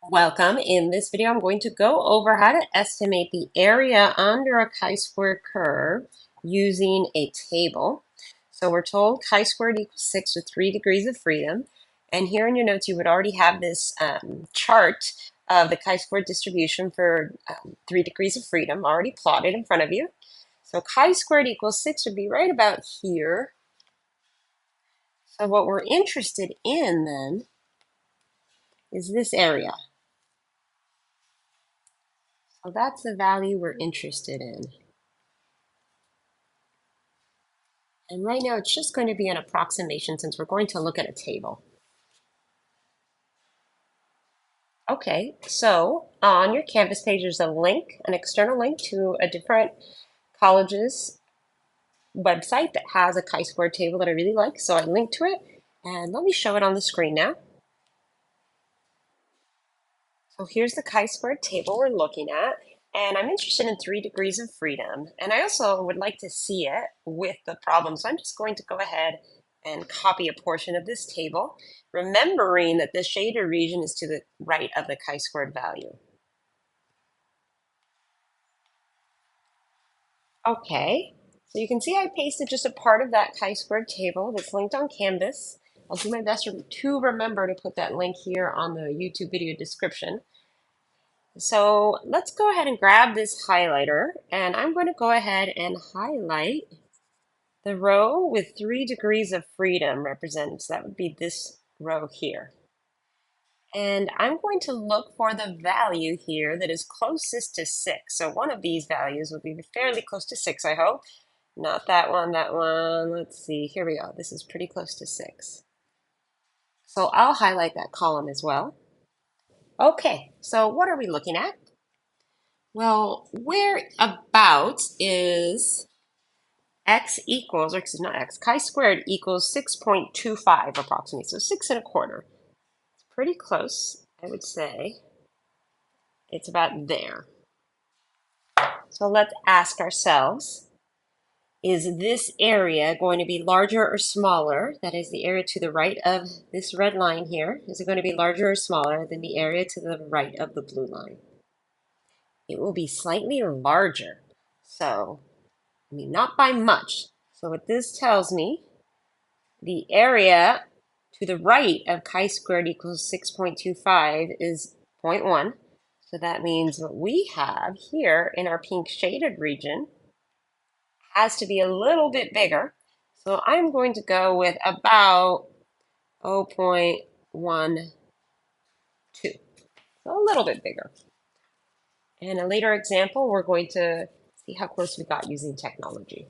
Welcome. In this video, I'm going to go over how to estimate the area under a chi-square curve using a table. So we're told chi-squared equals 6 with 3 degrees of freedom. And here in your notes, you would already have this chart of the chi-squared distribution for 3 degrees of freedom already plotted in front of you. So chi-squared equals 6 would be right about here. So what we're interested in then is this area. So that's the value we're interested in. And right now it's just going to be an approximation since we're going to look at a table. Okay, so on your Canvas page, there's a link, an external link to a different college's website that has a chi-square table that I really like. So I linked to it, and let me show it on the screen now. So here's the chi-square table we're looking at, and I'm interested in 3 degrees of freedom. And I also would like to see it with the problem. So I'm just going to go ahead and copy a portion of this table, remembering that the shaded region is to the right of the chi-squared value. Okay, so you can see I pasted just a part of that chi-squared table that's linked on Canvas. I'll do my best to remember to put that link here on the YouTube video description. So let's go ahead and grab this highlighter, and I'm going to go ahead and highlight the row with 3 degrees of freedom represents. That would be this row here. And I'm going to look for the value here that is closest to 6. So one of these values will be fairly close to 6, I hope. Not that one, that one. Let's see, here we go. This is pretty close to 6. So I'll highlight that column as well. Okay, so what are we looking at? Well, whereabouts is x equals, or excuse me, not x, chi-squared equals 6.25 approximately, so 6 1/4. It's pretty close, I would say. It's about there. So let's ask ourselves, is this area going to be larger or smaller? That is the area to the right of this red line here. Is it going to be larger or smaller than the area to the right of the blue line? It will be slightly larger. So not by much. So what this tells me, the area to the right of chi-squared equals 6.25 is 0.1. So that means what we have here in our pink shaded region has to be a little bit bigger. So I'm going to go with about 0.12. So a little bit bigger. In a later example, we're going to see how close we got using technology.